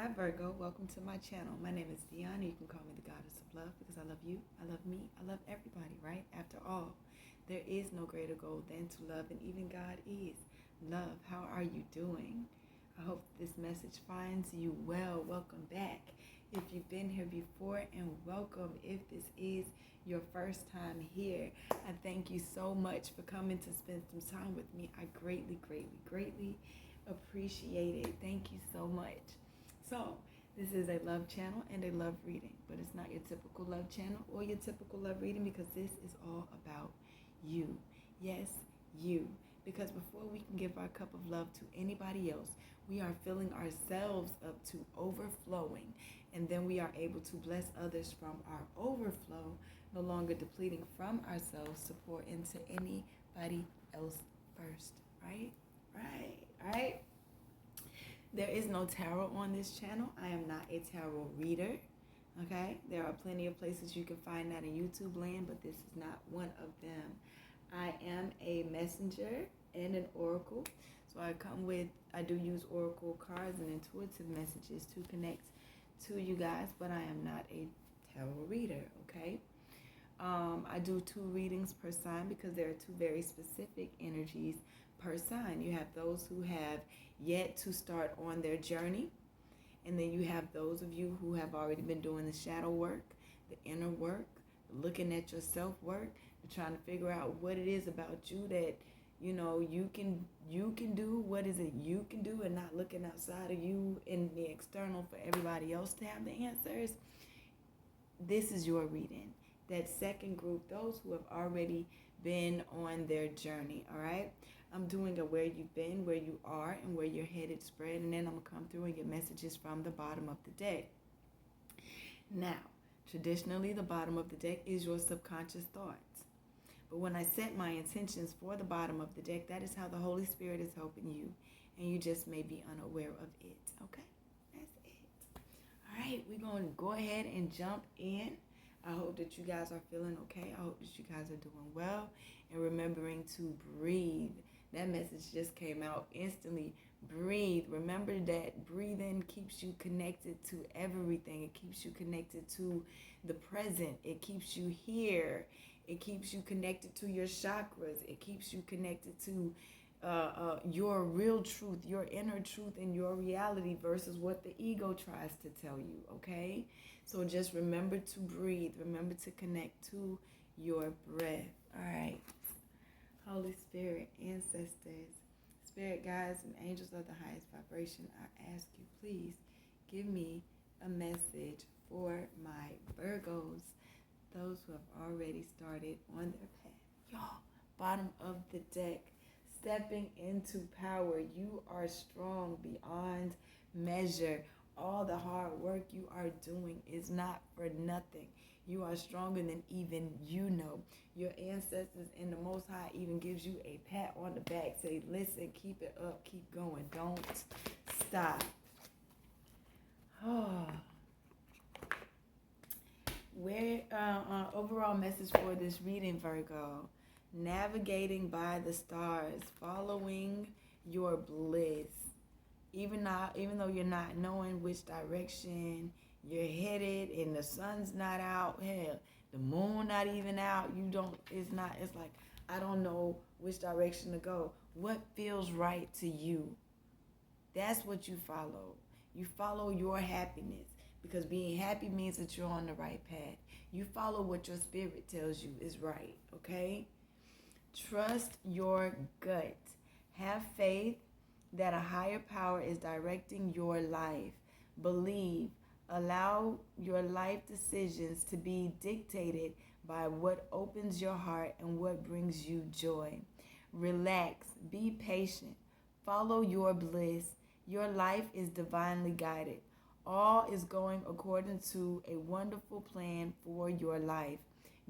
Hi Virgo, welcome to my channel. My name is Diana. You can call me the goddess of love because I love you, I love me, I love everybody, right? After all, there is no greater goal than to love, and even God is love. How are you doing? I hope this message finds you well. Welcome back if you've been here before, and welcome if this is your first time here. I thank you so much for coming to spend some time with me. I greatly appreciate it. Thank you so much. So, this is a love channel and a love reading, but it's not your typical love channel or your typical love reading because this is all about you. Yes, you. Because before we can give our cup of love to anybody else, we are filling ourselves up to overflowing, and then we are able to bless others from our overflow, no longer depleting from ourselves to pour into anybody else first. Right? Right? There is no tarot on this channel. I am not a tarot reader. Okay? There are plenty of places you can find that in YouTube land, but this is not one of them. I am a messenger and an oracle. So I do use oracle cards and intuitive messages to connect to you guys, but I am not a tarot reader, okay? I do 2 readings per sign because there are 2 very specific energies per sign. You have those who have yet to start on their journey, and then you have those of you who have already been doing the shadow work, the inner work, looking at your self-work, trying to figure out what it is about you that you can do. What is it you can do, and not looking outside of you in the external for everybody else to have the answers. This is your reading. That second group, those who have already been on their journey, all right? I'm doing a where you've been, where you are, and where you're headed spread, and then I'm going to come through and get messages from the bottom of the deck. Now, traditionally, the bottom of the deck is your subconscious thoughts. But when I set my intentions for the bottom of the deck, that is how the Holy Spirit is helping you, and you just may be unaware of it, okay? That's it. All right, we're going to go ahead and jump in. I hope that you guys are feeling okay. I hope that you guys are doing well and remembering to breathe. That message just came out instantly. Breathe. Remember that breathing keeps you connected to everything. It keeps you connected to the present. It keeps you here. It keeps you connected to your chakras. It keeps you connected to your real truth, your inner truth, and your reality versus what the ego tries to tell you, okay? So just remember to breathe. Remember to connect to your breath. All right. Holy Spirit, ancestors, spirit guides, and angels of the highest vibration, I ask you, please give me a message for my Virgos, those who have already started on their path. Y'all, bottom of the deck, stepping into power. You are strong beyond measure. All the hard work you are doing is not for nothing. You are stronger than even you know. Your ancestors and the Most High even gives you a pat on the back. Say, listen, keep it up, keep going. Don't stop. Overall message for this reading, Virgo. Navigating by the stars, following your bliss. Even though you're not knowing which direction you're headed, and the sun's not out, hell, the moon not even out, it's like, I don't know which direction to go. What feels right to you? That's what you follow. You follow your happiness, because being happy means that you're on the right path. You follow what your spirit tells you is right, okay? Trust your gut. Have faith that a higher power is directing your life. Believe. Allow your life decisions to be dictated by what opens your heart and what brings you joy. Relax. Be patient. Follow your bliss. Your life is divinely guided. All is going according to a wonderful plan for your life.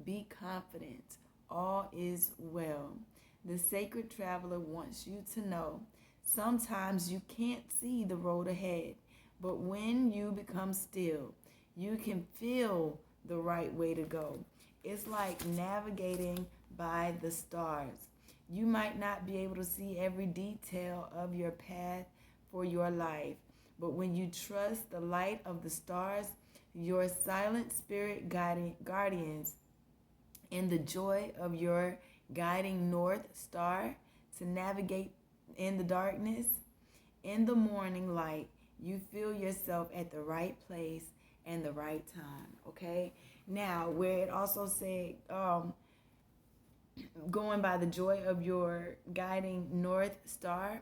Be confident. All is well. The sacred traveler wants you to know sometimes you can't see the road ahead, but when you become still, you can feel the right way to go. It's like navigating by the stars. You might not be able to see every detail of your path for your life, But when you trust the light of the stars, your silent spirit guardians, in the joy of your guiding north star to navigate in the darkness, in the morning light, you feel yourself at the right place and the right time. Okay. Now, where it also said, going by the joy of your guiding north star,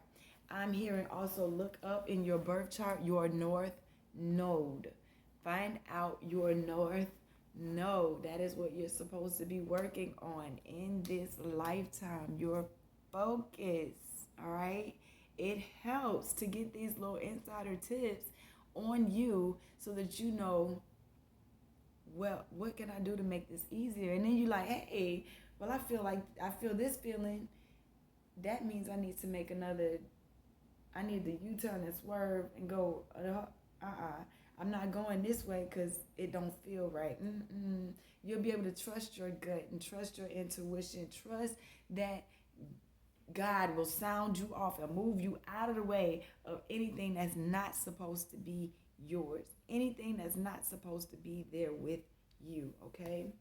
I'm hearing also look up in your birth chart your north node. Find out your north node. That is what you're supposed to be working on in this lifetime. Your focus. All right. It helps to get these little insider tips on you so that you know, well, what can I do to make this easier? And then you're like, hey, well, I feel this feeling. That means I need to make I need to U-turn and swerve and go, I'm not going this way because it don't feel right. You'll be able to trust your gut and trust your intuition. Trust that God will sound you off and move you out of the way of anything that's not supposed to be yours. Anything that's not supposed to be there with you, okay?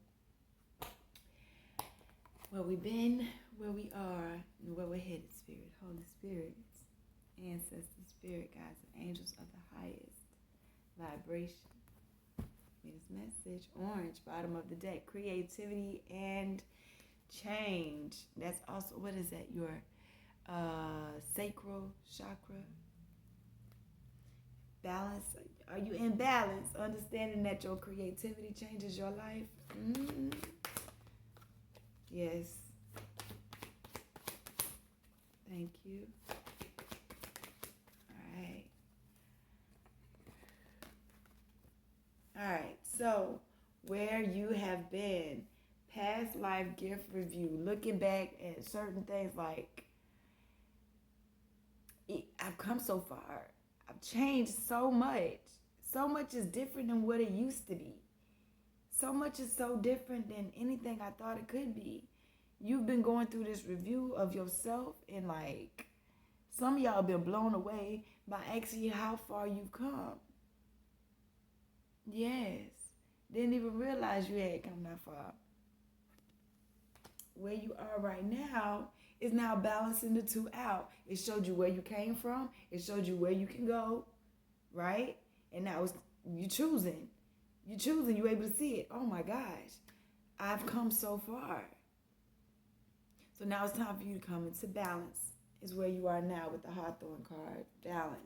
Where we've been, where we are, and where we're headed, Spirit, Holy Spirit, ancestors, spirit guides, and angels of the highest vibration. This message, orange, bottom of the deck, creativity and change. That's also, what is that? Your sacral chakra. Balance. Are you in balance? Understanding that your creativity changes your life. Yes. Thank you. All right. So, where you have been, past life gift review, looking back at certain things like, I've come so far. I've changed so much. So much is different than what it used to be. So much is so different than anything I thought it could be. You've been going through this review of yourself, and like, some of y'all been blown away by actually how far you've come. Yes. Didn't even realize you had come that far. Where you are right now is now balancing the two out. It showed you where you came from. It showed you where you can go, right? And now it's you choosing. You choosing. You're able to see it. Oh my gosh, I've come so far. So now it's time for you to come into balance. Is where you are now with the Hawthorne card. Balance.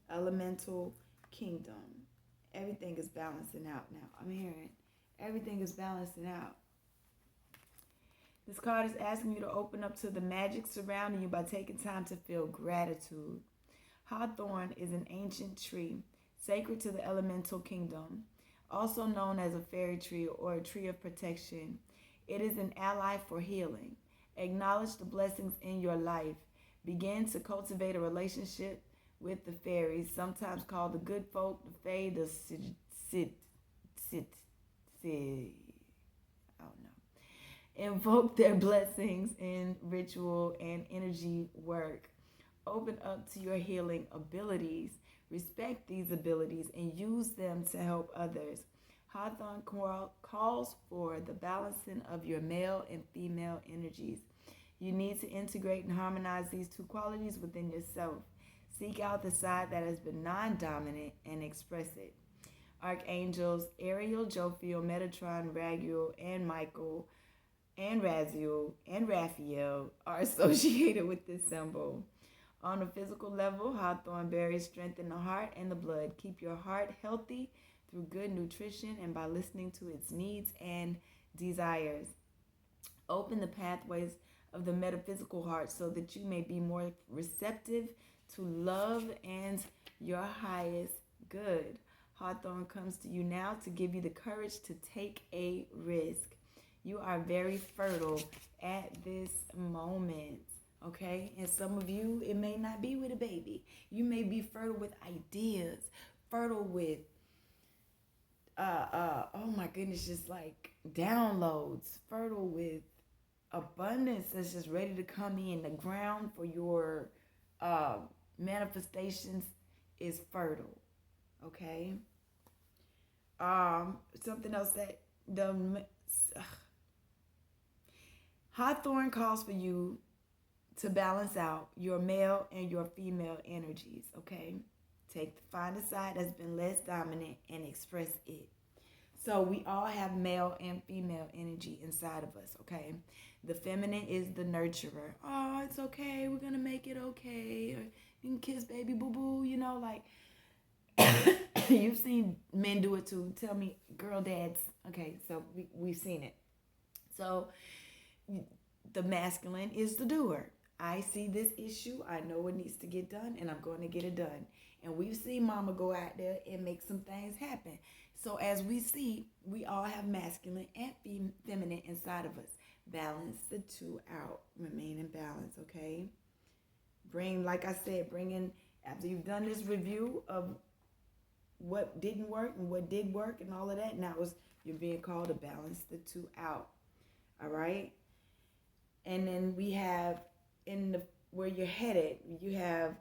Elemental kingdom. Everything is balancing out now. I'm hearing everything is balancing out. This card is asking you to open up to the magic surrounding you by taking time to feel gratitude. Hawthorn is an ancient tree, sacred to the elemental kingdom, also known as a fairy tree or a tree of protection. It is an ally for healing. Acknowledge the blessings in your life. Begin to cultivate a relationship with the fairies, sometimes called the good folk, the fae, the invoke their blessings in ritual and energy work. Open up to your healing abilities. Respect these abilities and use them to help others. Hawthorne calls for the balancing of your male and female energies. You need to integrate and harmonize these two qualities within yourself. Seek out the side that has been non-dominant and express it. Archangels Ariel, Jophiel, Metatron, Raguel, and Michael, and Raziel, and Raphael are associated with this symbol. On a physical level, Hawthorn berries strengthen the heart and the blood. Keep your heart healthy through good nutrition and by listening to its needs and desires. Open the pathways of the metaphysical heart so that you may be more receptive to love and your highest good. Hawthorn comes to you now to give you the courage to take a risk. You are very fertile at this moment, okay? And some of you, it may not be with a baby. You may be fertile with ideas, fertile with, oh my goodness, just like downloads, fertile with abundance that's just ready to come in. The ground for your manifestations is fertile. Okay. Something else that the Hawthorne calls for you to balance out your male and your female energies. Okay. Find a side that's been less dominant and express it. So we all have male and female energy inside of us, okay? The feminine is the nurturer. Oh, it's okay. We're going to make it okay. Or you can kiss baby boo-boo, like you've seen men do it too. Tell me, girl dads. Okay, so we've seen it. So the masculine is the doer. I see this issue. I know it needs to get done, and I'm going to get it done. And we've seen mama go out there and make some things happen. So as we see, we all have masculine and feminine inside of us. Balance the two out. Remain in balance, okay? Like I said, bring in, after you've done this review of what didn't work and what did work and all of that, now you're being called to balance the two out, all right? And then we have, where you're headed, you have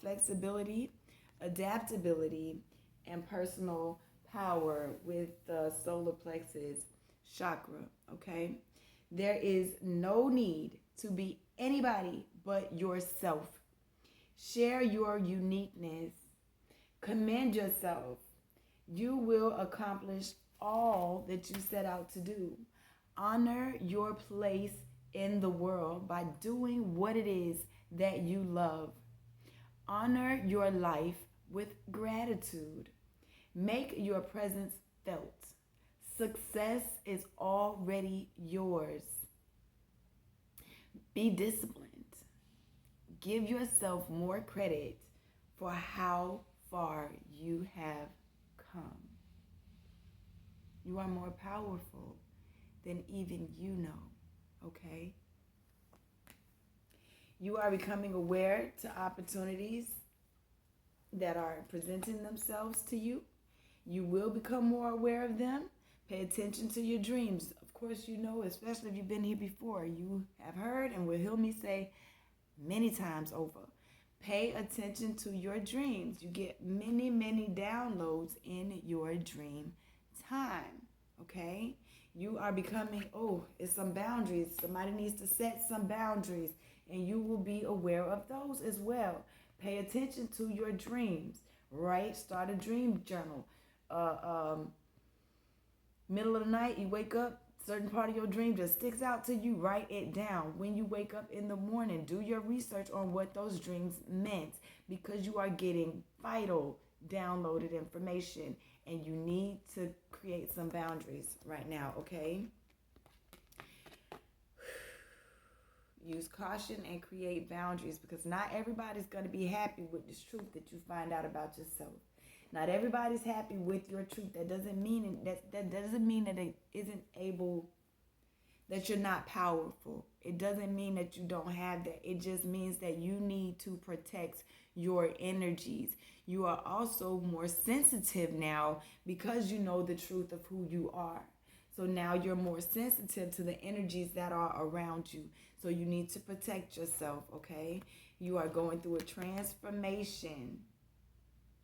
flexibility, adaptability, and personal power with the solar plexus chakra, okay? There is no need to be anybody but yourself. Share your uniqueness. Commend yourself. You will accomplish all that you set out to do. Honor your place in the world by doing what it is that you love. Honor your life with gratitude. Make your presence felt. Success is already yours. Be disciplined. Give yourself more credit for how far you have come. You are more powerful than even you know, okay? You are becoming aware to opportunities that are presenting themselves to you. You will become more aware of them. Pay attention to your dreams. Of course, especially if you've been here before, you have heard and will hear me say many times over. Pay attention to your dreams. You get many, many downloads in your dream time, okay? You are becoming, it's some boundaries. Somebody needs to set some boundaries, and you will be aware of those as well. Pay attention to your dreams, right? Start a dream journal. Middle of the night, you wake up, certain part of your dream just sticks out to you, write it down. When you wake up in the morning, do your research on what those dreams meant, because you are getting vital downloaded information, and you need to create some boundaries right now, okay? Use caution and create boundaries, because not everybody's going to be happy with this truth that you find out about yourself. Not everybody's happy with your truth. That doesn't mean that doesn't mean that it isn't able, that you're not powerful. It doesn't mean that you don't have that. It just means that you need to protect your energies. You are also more sensitive now because you know the truth of who you are. So now you're more sensitive to the energies that are around you. So you need to protect yourself, okay? You are going through a transformation.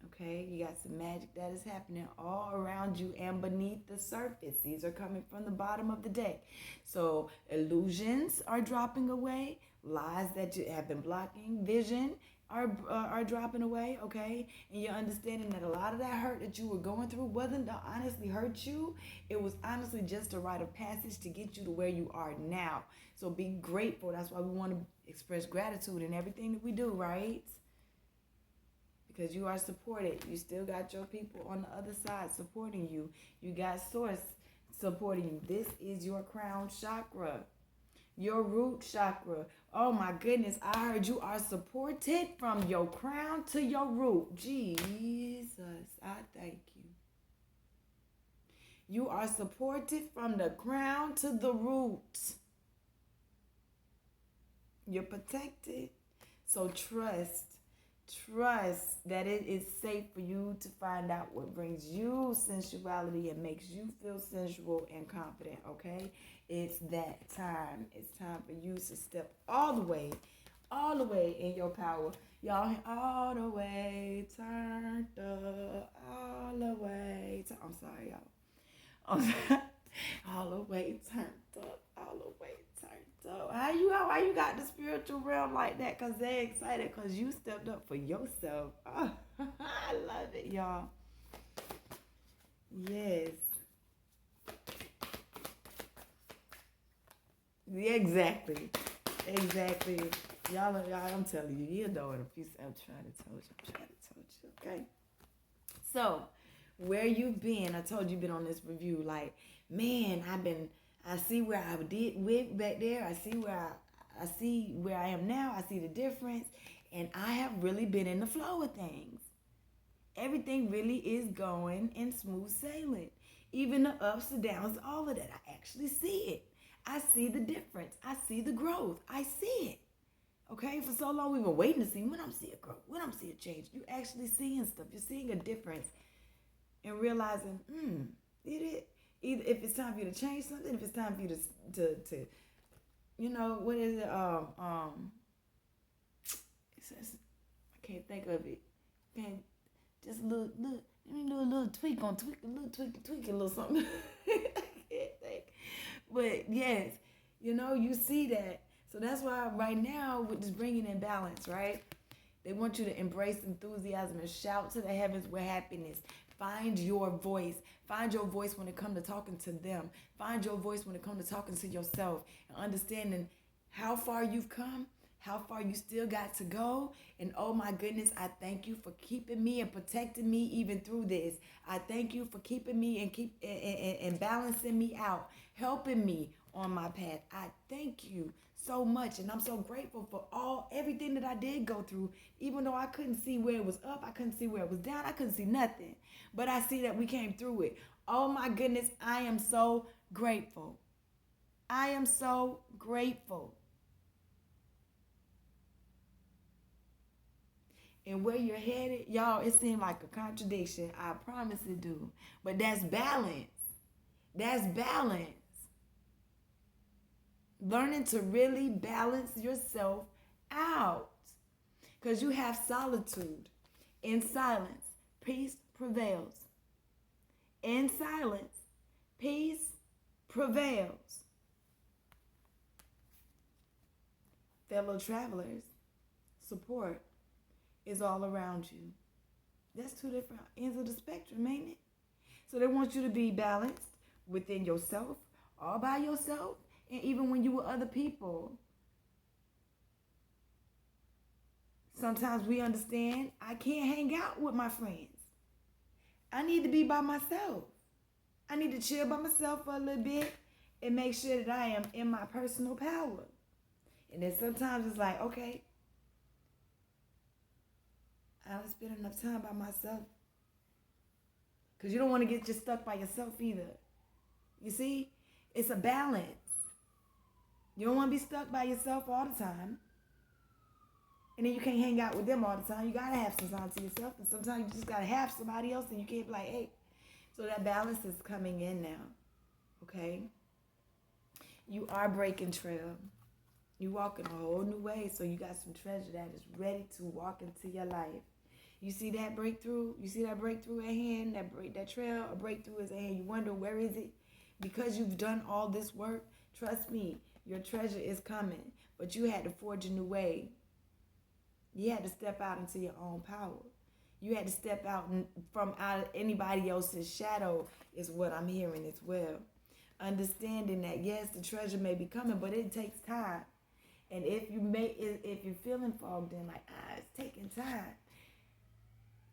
Okay, you got some magic that is happening all around you and beneath the surface. These are coming from the bottom of the deck. So illusions are dropping away. Lies that you have been blocking, vision are dropping away, okay? And you're understanding that a lot of that hurt that you were going through wasn't to honestly hurt you. It was honestly just a rite of passage to get you to where you are now. So be grateful. That's why we want to express gratitude in everything that we do, right? Because you are supported. You still got your people on the other side supporting you. You got source supporting you. This is your crown chakra, your root chakra. Oh my goodness, I heard you are supported from your crown to your root. Jesus, I thank you. You are supported from the crown to the root. You're protected. So trust that it is safe for you to find out what brings you sensuality and makes you feel sensual and confident, okay? It's that time. It's time for you to step all the way all the way in your power. Y'all, all the way turned up, all the way. I'm sorry, y'all. I'm sorry. All the way turned up, all the way turned up. Why you got the spiritual realm like that? Cause they excited cause you stepped up for yourself. Oh, I love it, y'all. Yes. Yeah, exactly. Exactly. Y'all, I'm telling you, you know it. I'm trying to tell you, okay? So, where you've been, I told you been on this review, like, man, I see where I did with back there. I see where I am now. I see the difference. And I have really been in the flow of things. Everything really is going in smooth sailing. Even the ups and downs, all of that, I actually see it. I see the difference. I see the growth. I see it. Okay, for so long we've been waiting to see when I'm seeing growth, when I'm seeing change. You actually seeing stuff. You're seeing a difference and realizing, either if it's time for you to change something, if it's time for you to what is it? I can't think of it. Man, just a little, let me do a little tweak, a little something. I can't think. But yes, you see that. So that's why right now, with this bringing in balance, right? They want you to embrace enthusiasm and shout to the heavens with happiness. Find your voice. Find your voice when it comes to talking to them. Find your voice when it comes to talking to yourself and understanding how far you've come, how far you still got to go. And oh my goodness, I thank you for keeping me and protecting me even through this. I thank you for keeping me and balancing me out, helping me on my path. I thank you so much, and I'm so grateful for everything that I did go through. Even though I couldn't see where it was up, I couldn't see where it was down, I couldn't see nothing, but I see that we came through it. Oh my goodness, I am so grateful. I am so grateful. And where you're headed, y'all, it seemed like a contradiction. I promise it do. But that's balance. That's balance. Learning to really balance yourself out. Because you have solitude. In silence, peace prevails. In silence, peace prevails. Fellow travelers, support is all around you. That's two different ends of the spectrum, ain't it? So they want you to be balanced within yourself, all by yourself, and even when you with other people. Sometimes we understand I can't hang out with my friends. I need to be by myself. I need to chill by myself for a little bit and make sure that I am in my personal power. And then sometimes it's like, okay, I don't spend enough time by myself. Because you don't want to get just stuck by yourself either. You see? It's a balance. You don't want to be stuck by yourself all the time. And then you can't hang out with them all the time. You got to have some time to yourself. And sometimes you just got to have somebody else and you can't be like, hey. So that balance is coming in now. Okay? You are breaking trail. You walk in a whole new way. So you got some treasure that is ready to walk into your life. You see that breakthrough? You see that breakthrough at hand? That trail, a breakthrough is at hand. You wonder, where is it? Because you've done all this work, trust me, your treasure is coming. But you had to forge a new way. You had to step out into your own power. You had to step out from out of anybody else's shadow, is what I'm hearing as well. Understanding that, yes, the treasure may be coming, but it takes time. And if you're feeling fogged in, like, it's taking time.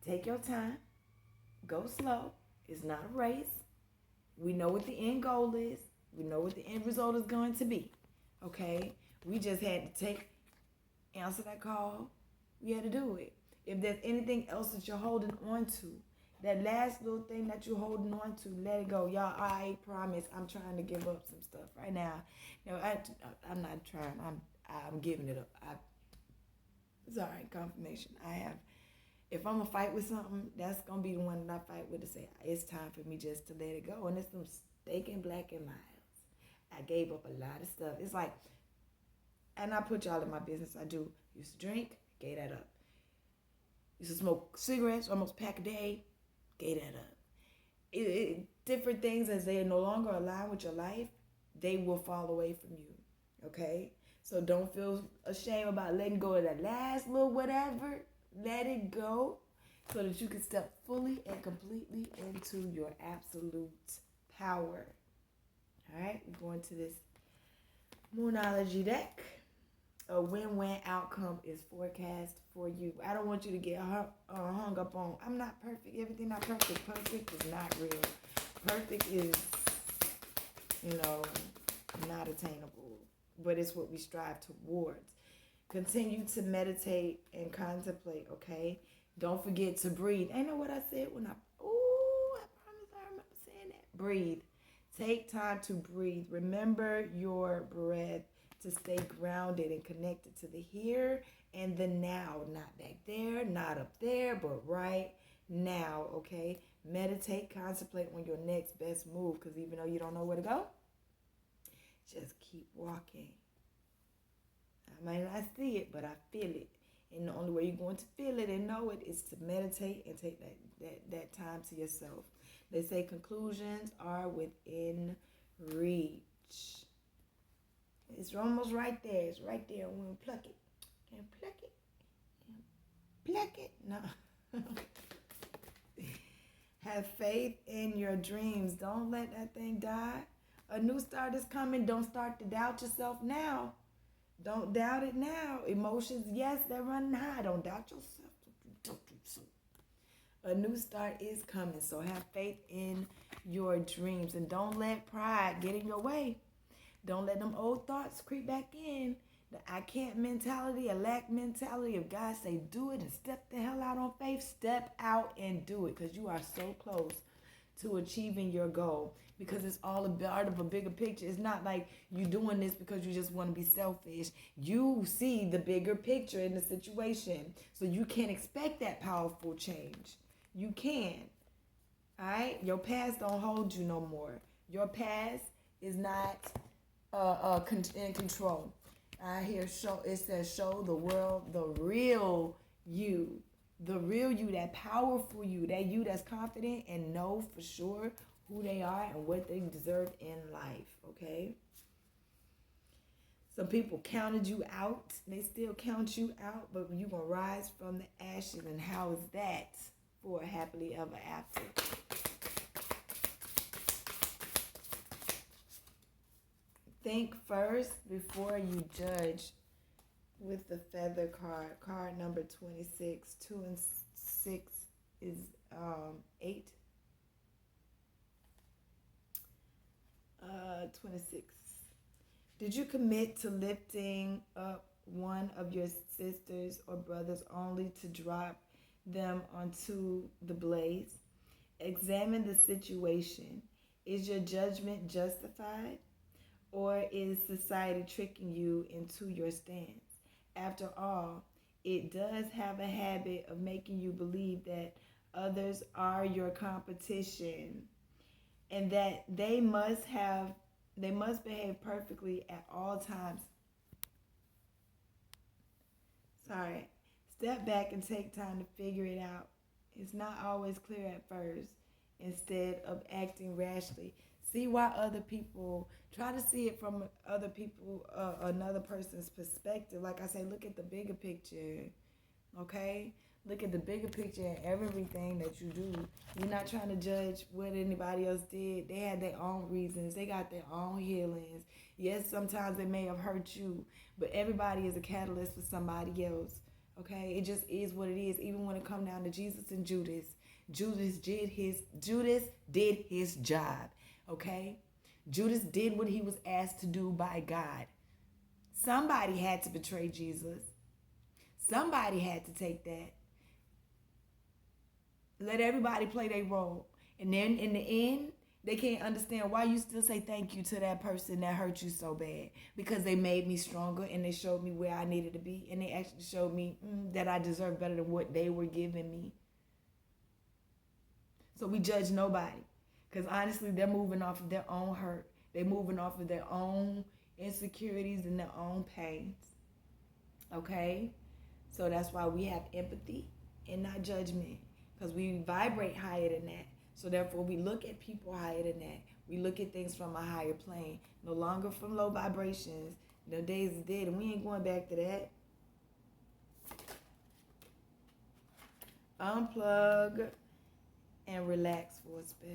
Take your time. Go slow. It's not a race. We know what the end goal is. We know what the end result is going to be. Okay? We just had to answer that call. We had to do it. If there's anything else that you're holding on to, that last little thing that you're holding on to, let it go. Y'all, I promise I'm trying to give up some stuff right now. No, I'm not trying. I'm giving it up. Sorry, confirmation. If I'm going to fight with something, that's going to be the one that I fight with, to say, it's time for me just to let it go. And it's some steak and black and miles. I gave up a lot of stuff. It's like, and I put y'all in my business, I do. Used to drink, gave that up. Used to smoke cigarettes, almost a pack a day, gave that up. Different things, as they no longer align with your life, they will fall away from you. Okay? So don't feel ashamed about letting go of that last little whatever. Let it go so that you can step fully and completely into your absolute power. All right? We're going to this Moonology deck. A win-win outcome is forecast for you. I don't want you to get hung up on, I'm not perfect. Everything not perfect. Perfect is not real. Perfect is, not attainable. But it's what we strive towards. Continue to meditate and contemplate, okay? Don't forget to breathe. I know what I said when I promise I remember saying that. Breathe. Take time to breathe. Remember your breath to stay grounded and connected to the here and the now. Not back there, not up there, but right now, okay? Meditate, contemplate on your next best move, because even though you don't know where to go, just keep walking. I might not see it, but I feel it. And the only way you're going to feel it and know it is to meditate and take that time to yourself. They say conclusions are within reach. It's almost right there. It's right there. When we pluck it. Can pluck it? Pluck it? No. Have faith in your dreams. Don't let that thing die. A new start is coming. Don't start to doubt yourself now. Don't doubt it now. Emotions, yes, they're running high. Don't doubt yourself. Don't do so. A new start is coming. So have faith in your dreams. And don't let pride get in your way. Don't let them old thoughts creep back in. The I can't mentality, a lack mentality. If God say do it and step the hell out on faith, step out and do it, because you are so close to achieving your goal, because it's all a part of a bigger picture. It's not like you doing this because you just want to be selfish. You see the bigger picture in the situation, so you can expect that powerful change. You can. All right? Your past don't hold you no more. Your past is not in control. I hear it says show the world the real you. The real you, that powerful you, that you that's confident and know for sure who they are and what they deserve in life, okay? Some people counted you out. They still count you out, but you're going to rise from the ashes. And how is that for a happily ever after? Think first before you judge with the feather card. Card number 26. 2 and 6 is 8. 26. Did you commit to lifting up one of your sisters or brothers only to drop them onto the blaze? Examine the situation. Is your judgment justified? Or is society tricking you into your stance? After all, it does have a habit of making you believe that others are your competition and that they must behave perfectly at all times. Sorry. Step back and take time to figure it out. It's not always clear at first. Instead of acting rashly, see why other people, try to see it from another person's perspective. Like I say, look at the bigger picture, okay? Look at the bigger picture and everything that you do. We're not trying to judge what anybody else did. They had their own reasons. They got their own healings. Yes, sometimes they may have hurt you, but everybody is a catalyst for somebody else, okay? It just is what it is. Even when it comes down to Jesus and Judas, Judas did his job, okay? Judas did what he was asked to do by God. Somebody had to betray Jesus. Somebody had to take that. Let everybody play their role. And then in the end, they can't understand why you still say thank you to that person that hurt you so bad. Because they made me stronger and they showed me where I needed to be. And they actually showed me that I deserve better than what they were giving me. So we judge nobody. Because honestly, they're moving off of their own hurt. They're moving off of their own insecurities and their own pains. Okay? So that's why we have empathy and not judgment, because we vibrate higher than that. So therefore, we look at people higher than that. We look at things from a higher plane, no longer from low vibrations. The days is dead, and we ain't going back to that. Unplug and relax for a spell.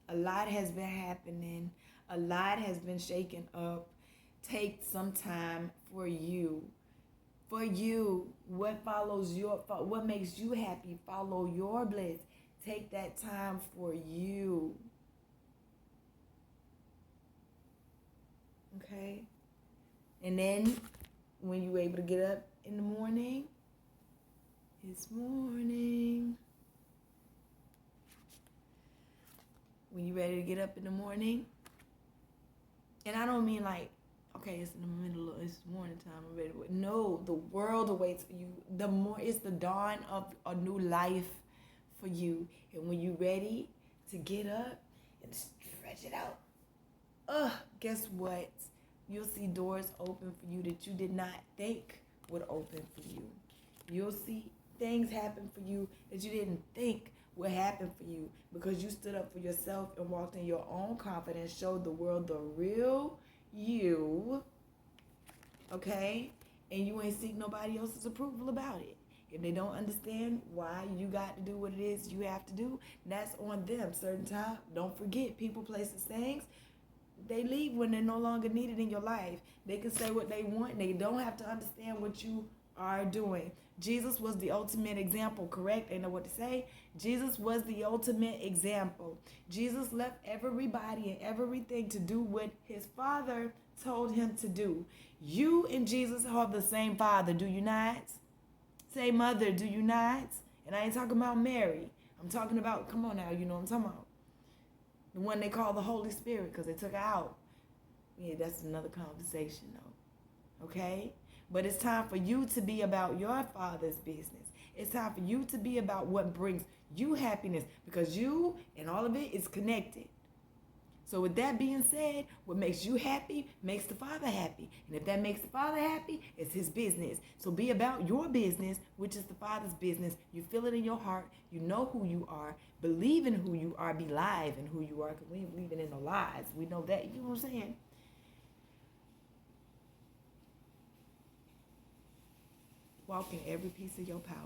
A lot has been happening. A lot has been shaken up. Take some time for you. For you, what makes you happy? Follow your bliss. Take that time for you. Okay? And then when you're able to get up in the morning, it's morning. When you're ready to get up in the morning, and I don't mean like, okay, it's in the middle of, it's morning time, I'm ready to wait. No, the world awaits for you. It's the dawn of a new life for you. And when you're ready to get up and stretch it out, guess what? You'll see doors open for you that you did not think would open for you. You'll see things happen for you that you didn't think would happen for you, because you stood up for yourself and walked in your own confidence, showed the world the real you, okay? And you ain't seek nobody else's approval about it. If they don't understand why you got to do what it is you have to do, that's on them. Certain time, don't forget, people, places, things, they leave when they're no longer needed in your life. They can say what they want. They don't have to understand what you are doing. Jesus was the ultimate example, correct? They know what to say. Jesus was the ultimate example. Jesus left everybody and everything to do what his Father told him to do. You and Jesus have the same Father, do you not? Say mother, do you not? And I ain't talking about Mary. I'm talking about, come on now, you know what I'm talking about. The one they call the Holy Spirit, because they took her out. Yeah, that's another conversation though. Okay? But it's time for you to be about your Father's business. It's time for you to be about what brings you happiness, because you and all of it is connected. So with that being said, what makes you happy makes the Father happy. And if that makes the Father happy, it's his business. So be about your business, which is the Father's business. You feel it in your heart. You know who you are. Believe in who you are. Be live in who you are, because we ain't believing in no lies. We know that. You know what I'm saying? Walk in every piece of your power.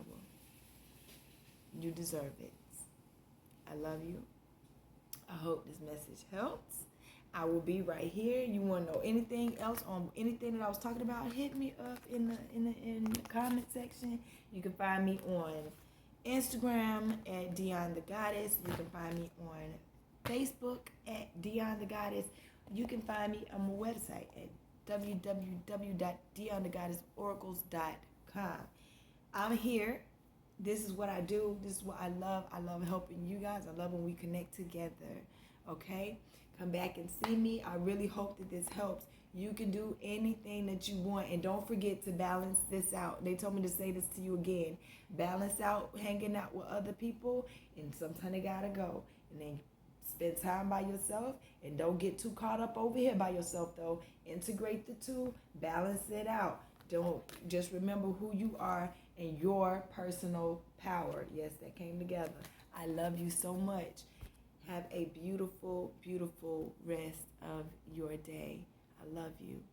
You deserve it. I love you. I hope this message helps. I will be right here. You want to know anything else on anything that I was talking about? Hit me up in the comment section. You can find me on Instagram at Dion the Goddess. You can find me on Facebook at Dion the Goddess. You can find me on my website at www.dionthegoddessoracles.com. I'm here. This is what I do. This is what I love. I love helping you guys. I love when we connect together. Okay? Come back and see me. I really hope that this helps. You can do anything that you want. And don't forget to balance this out. They told me to say this to you again. Balance out hanging out with other people. And sometimes they gotta go. And then spend time by yourself. And don't get too caught up over here by yourself, though. Integrate the two. Balance it out. Don't just remember who you are and your personal power. Yes, that came together. I love you so much. Have a beautiful, beautiful rest of your day. I love you.